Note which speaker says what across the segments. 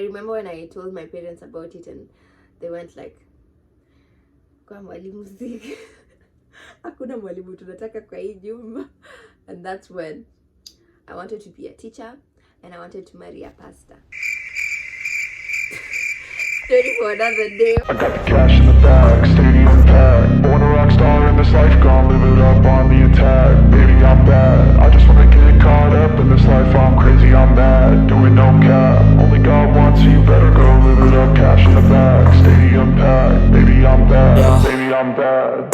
Speaker 1: remember when I told my parents about it and they went like, kwa mwalimu ziki hakuna mwalimu tunataka kwa hii nyumba. And that's when I wanted to be a teacher and I wanted to marry a pastor. Story for another day.
Speaker 2: I got the cash in the bag, stadium packed. Born a rock star in this life, gonna live it up on the attack. Baby, I'm bad, I just wanna get caught up in this life. I'm crazy, I'm mad, doing no cap. Only God wants you, better go live it up. Cash in the bag, stadium packed. Baby, I'm bad, yeah. Baby, I'm bad.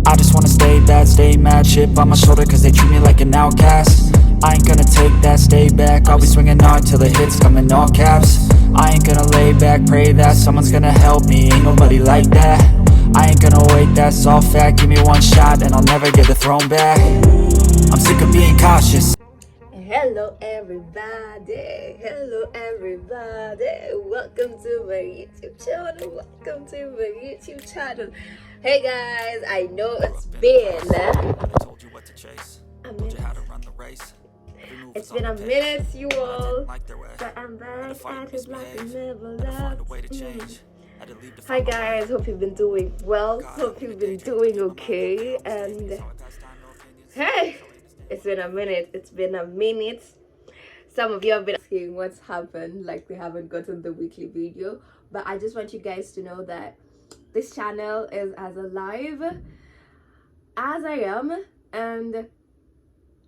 Speaker 3: I just wanna stay bad, stay mad. Chip on my shoulder cause they treat me like an outcast. I ain't gonna take that, stay back. I'll be swinging hard till the hits come in all caps. I ain't gonna lay back, pray that someone's gonna help me. Ain't nobody like that. I ain't gonna wait, that's all fact. Give me one shot and I'll never get the throne back. I'm sick of being cautious.
Speaker 1: Hello everybody, welcome to my YouTube channel, Hey guys, I know it's been a minute. It's been a minute, you all, but I'm back at it like I never left. Hi guys, hope you've been doing well, hope you've been doing okay, and hey, it's been a minute. Some of you have been asking what's happened, like we haven't gotten the weekly video, but I just want you guys to know that this channel is as alive as I am and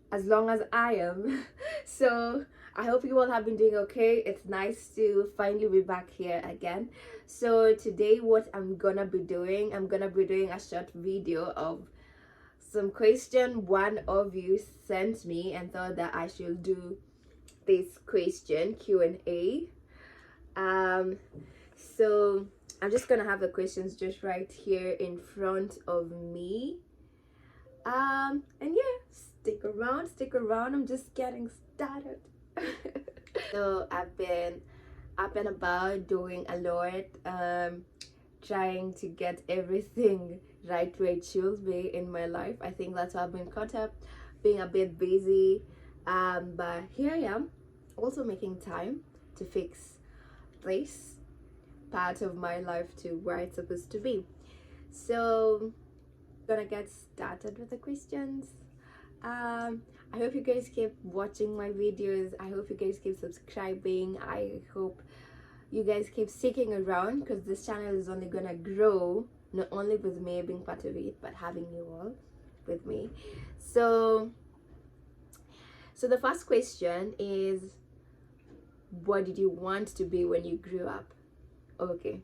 Speaker 1: as long as I am. So I hope you all have been doing okay. It's nice to finally be back here again. So today what I'm gonna be doing a short video of some question one of you sent me and thought that I should do this question Q&A. So I'm just gonna have the questions just right here in front of me, and yeah, stick around, I'm just getting started. So I've been up and about doing a lot, trying to get everything right where it should be in my life. I think that's why I've been caught up being a bit busy, but here I am also making time to fix this part of my life to where it's supposed to be. So I'm gonna get started with the questions. I hope you guys keep watching my videos. I hope you guys keep subscribing. I hope you guys keep sticking around because this channel is only gonna grow not only with me being part of it but having you all with me. So the first question is, what did you want to be when you grew up? Okay,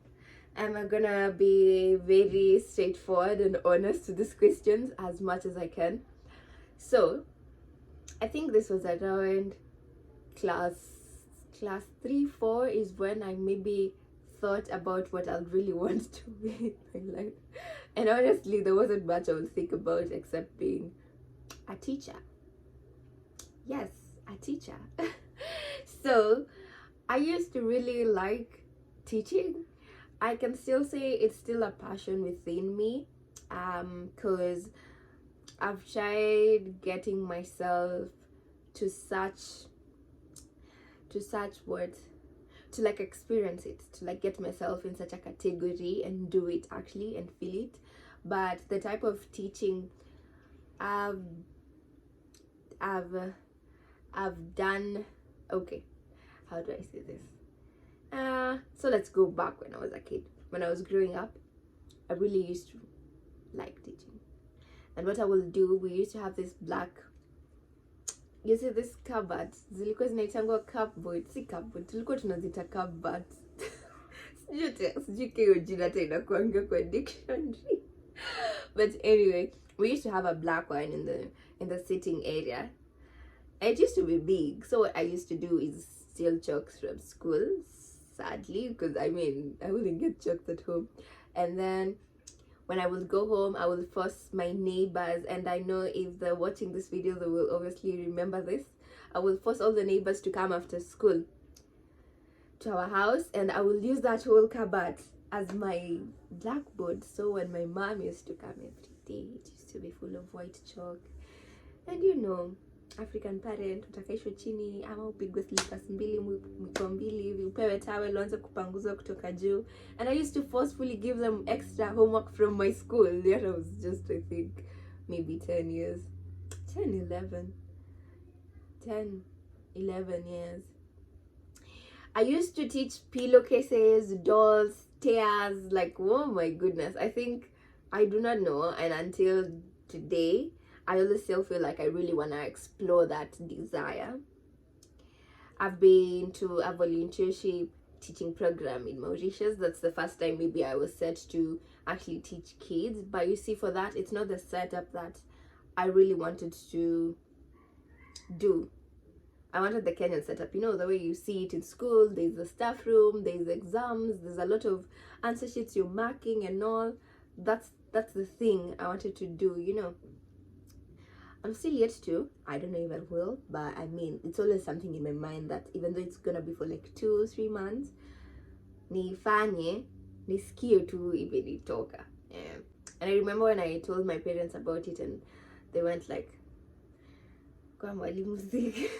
Speaker 1: I'm gonna be very straightforward and honest to these questions as much as I can. So I think this was around class 3-4 is when I maybe thought about what I really want to be in my life, and honestly there wasn't much I would think about except being a teacher. Yes, a teacher. So I used to really like teaching. I can still say it's still a passion within me, because I've tried getting myself to like experience it, to like get myself in such a category and do it actually and feel it. But the type of teaching I've done, okay, how do I say this? So let's go back when I was a kid. When I was growing up, I really used to like teaching. And what I will do, we used to have this black, you see this cupboard, zilikuwa zinaitangwa cupboard, si cupboard, tulikuwa tunazita cupboard. Sijui hiyo jina hata inakuanga kwa dictionary. But anyway, we used to have a black one in the sitting area. It used to be big, so what I used to do is steal chalks from school, sadly, because I mean I wouldn't get chalks at home. And then when I would go home, I would force my neighbors, and I know if they're watching this video they will obviously remember this. I will force all the neighbors to come after school to our house, and I will use that whole cupboard as my blackboard. So when my mom used to come every day, it used to be full of white chalk, and you know, African parent, utakaishwa chini ama upigwe slippers mbili, mko mbili hivi, upewe towel, uanze kupanguzwa kutoka juu. And I used to forcefully give them extra homework from my school. Yet I was just, I think, maybe 10 years. 10, 11 years. I used to teach pillowcases, dolls, tears, like, oh my goodness. I think, I do not know, and until today, I always still feel like I really want to explore that desire. I've been to a volunteership teaching program in Mauritius. That's the first time maybe I was set to actually teach kids. But you see, for that, it's not the setup that I really wanted to do. I wanted the Kenyan setup, you know, the way you see it in school. There's the staff room, there's exams, there's a lot of answer sheets you're marking and all. That's the thing I wanted to do, you know. I'm still yet to. I don't know if I will, but I mean, it's always something in my mind that even though it's gonna be for like 2-3 months, nifanye, nisikie tu imenitoka. Yeah. And I remember when I told my parents about it, and they went like, kwa mwalimu ziki.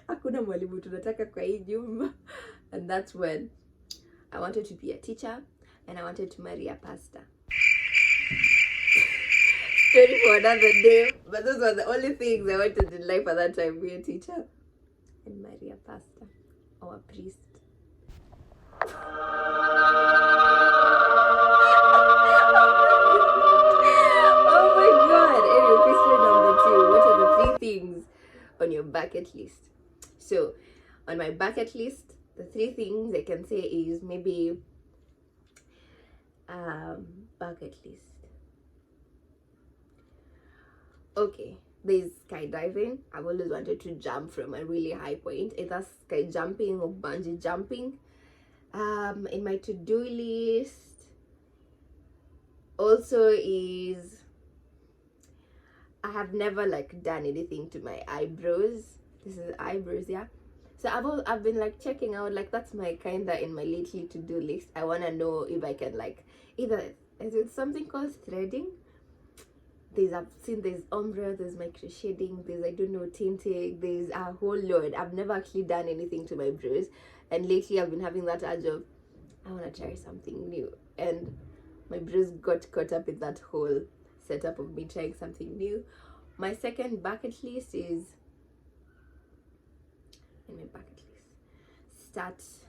Speaker 1: Hakuna mwalimu tunataka kwa hii nyumba. And that's when I wanted to be a teacher, and I wanted to marry a pastor. Story for another day, but those were the only things I wanted in life at that time: be a teacher and marry a pastor or a priest. Oh my god! Anyway, question number 2. What are the 3 things on your bucket list? So, on my bucket list, the 3 things I can say is maybe bucket list. Okay, there's skydiving. I've always wanted to jump from a really high point, either sky jumping or bungee jumping. In my to-do list also is, I have never like done anything to my eyebrows. This is eyebrows, yeah. So I've been like checking out, like that's my kinda in my lately to-do list. I wanna know if I can like either, is it something called threading? I've seen there's ombre, there's micro shading, there's, I don't know, tinting, there's a whole load. I've never actually done anything to my brows, and lately I've been having that urge of, I want to try something new, and my brows got caught up in that whole setup of me trying something new. My second bucket list is, in my bucket list,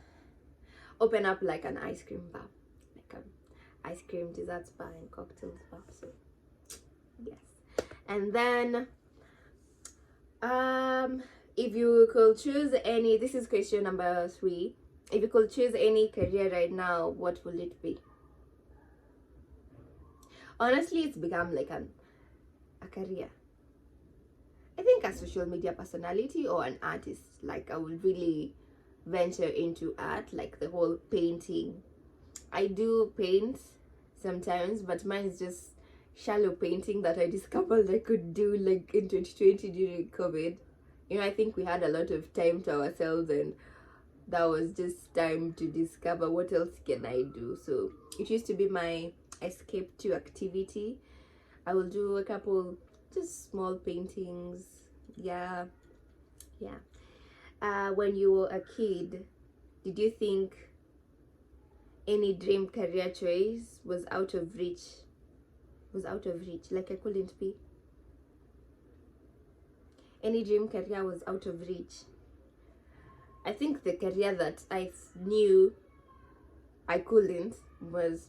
Speaker 1: open up like an ice cream bar, like an ice cream desserts bar and cocktails bar. So yes. And then if you could choose any, this is question number 3, if you could choose any career right now, what will it be? Honestly, it's become like a career. I think a social media personality or an artist. Like, I would really venture into art, like the whole painting. I do paint sometimes, but mine is just shallow painting that I discovered I could do like in 2020 during COVID. You know, I think we had a lot of time to ourselves, and that was just time to discover what else can I do. So it used to be my escape to activity. I will do a couple just small paintings. Yeah. When you were a kid, did you think any dream career choice was out of reach? Like I couldn't be? Any dream career was out of reach? I think the career that I knew I couldn't was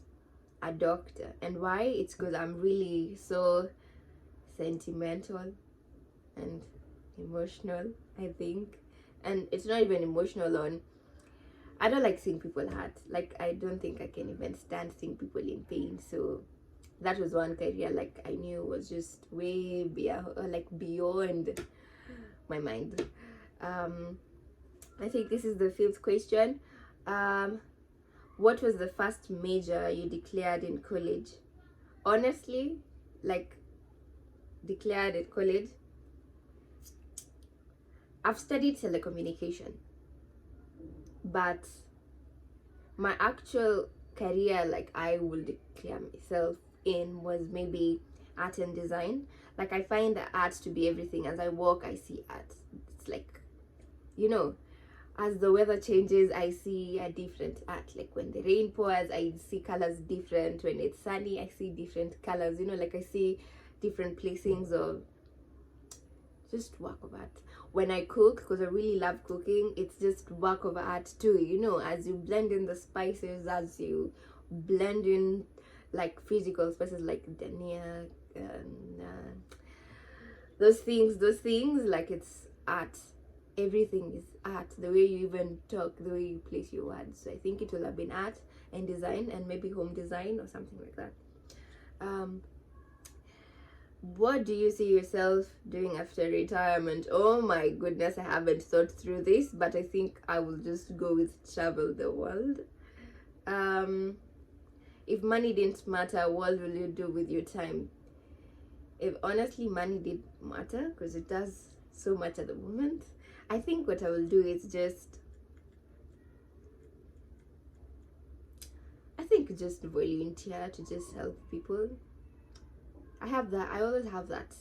Speaker 1: a doctor. And why? It's because I'm really so sentimental and emotional, I think. And it's not even emotional on, I don't like seeing people hurt. Like, I don't think I can even stand seeing people in pain. So that was one career like I knew was just way beyond my mind. I think this is the 5th question. What was the first major you declared in college? Honestly, like, declared at college, I've studied telecommunication, but my actual career, like I will declare myself in, was maybe art and design. Like, I find the art to be everything. As I walk, I see art. It's like, you know, as the weather changes, I see a different art. Like, when the rain pours, I see colors different. When it's sunny, I see different colors. You know, like, I see different placings of just work of art. When I cook, because I really love cooking, it's just work of art too. You know, as you blend in the spices, as you blend in like physical spices like dhania, those things, like, it's art. Everything is art. The way you even talk, the way you place your words. So I think it will have been art and design, and maybe home design or something like that. What do you see yourself doing after retirement? Oh my goodness, I haven't thought through this, but I think I will just go with travel the world. If money didn't matter, what will you do with your time? If honestly money did matter, because it does so much at the moment, I think what I will do is just volunteer to just help people. I have that. I always have that.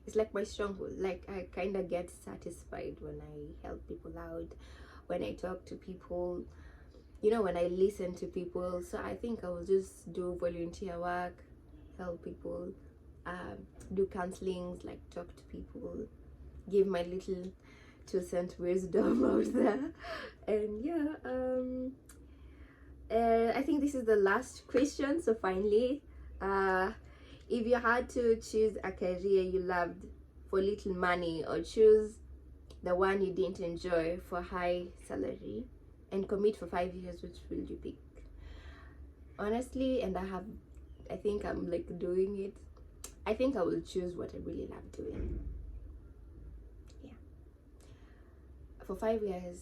Speaker 1: It's like my stronghold. Like, I kind of get satisfied when I help people out, when I talk to people, you know, when I listen to people. So I think I will just do volunteer work, help people, do counselings, like talk to people, give my little 2-cent wisdom out there. And yeah, I think this is the last question. So finally, if you had to choose a career you loved for little money, or choose the one you didn't enjoy for high salary, and commit for 5 years, which will you pick? Honestly, and I think I'm like doing it, I think I will choose what I really love doing. Yeah. For 5 years,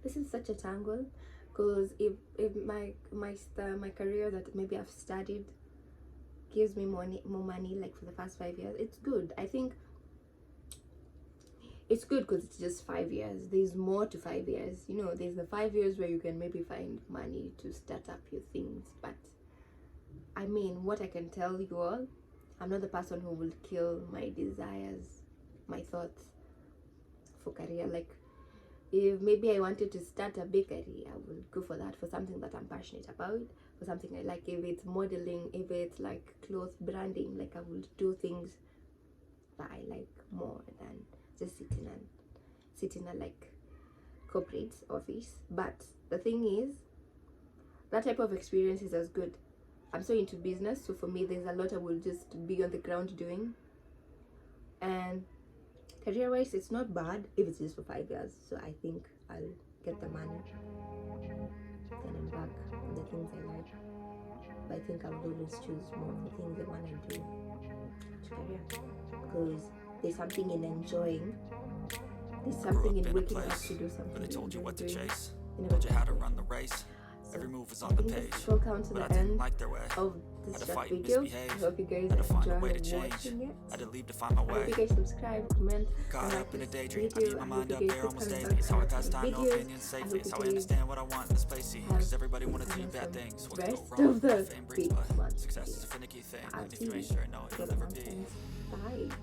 Speaker 1: this is such a tangle, because if my career that maybe I've studied gives me more money, like for the past 5 years, it's good. I think it's good because it's just 5 years. There's more to 5 years. You know, there's the 5 years where you can maybe find money to start up your things. But I mean, what I can tell you all, I'm not the person who will kill my desires, my thoughts for career. Like, if maybe I wanted to start a bakery, I will go for that, for something that I'm passionate about, for something I like. If it's modeling, if it's like clothes branding, like, I will do things that I like more than just sit in a like corporate office. But the thing is, that type of experience is as good. I'm so into business, so for me, there's a lot I will just be on the ground doing. And career-wise, it's not bad if it's just for 5 years. So I think I'll get the money, then embark on the things I like. But I think I would always choose more of the things I want to do to career, because there's something in enjoying. There's something in waking up to do something.
Speaker 3: But I told you what to chase,
Speaker 1: You
Speaker 3: told you how to run the race. Every move was on the page,
Speaker 1: will come to
Speaker 3: but
Speaker 1: the
Speaker 3: I didn't
Speaker 1: end
Speaker 3: like their way.
Speaker 1: of this
Speaker 3: Had to
Speaker 1: short
Speaker 3: fight and
Speaker 1: video.
Speaker 3: misbehave.
Speaker 1: I hope you guys
Speaker 3: Had to find a
Speaker 1: enjoy
Speaker 3: way to change.
Speaker 1: watching it.
Speaker 3: Had to leave to find my
Speaker 1: I hope
Speaker 3: way.
Speaker 1: you guys subscribe, comment,
Speaker 3: Caught
Speaker 1: and
Speaker 3: up
Speaker 1: like
Speaker 3: in a
Speaker 1: this
Speaker 3: daydream. I
Speaker 1: video.
Speaker 3: keep my
Speaker 1: I
Speaker 3: mind
Speaker 1: hope
Speaker 3: up
Speaker 1: you
Speaker 3: there
Speaker 1: guys
Speaker 3: almost
Speaker 1: subscribe
Speaker 3: daily. It's how I
Speaker 1: to
Speaker 3: pass
Speaker 1: my
Speaker 3: time, no
Speaker 1: videos.
Speaker 3: opinions safely.
Speaker 1: hope
Speaker 3: It's how
Speaker 1: you
Speaker 3: I
Speaker 1: guys
Speaker 3: understand what I want in this place. See,
Speaker 1: have
Speaker 3: cause everybody wanna tell you bad
Speaker 1: some
Speaker 3: things. What could
Speaker 1: rest
Speaker 3: go wrong?
Speaker 1: of the
Speaker 3: Fame brings
Speaker 1: week,
Speaker 3: but
Speaker 1: month,
Speaker 3: success is
Speaker 1: year.
Speaker 3: a finicky thing.
Speaker 1: I'll
Speaker 3: And if
Speaker 1: see
Speaker 3: you
Speaker 1: you
Speaker 3: ain't sure, no,
Speaker 1: for
Speaker 3: it'll
Speaker 1: the
Speaker 3: never be.
Speaker 1: mountains. Bye.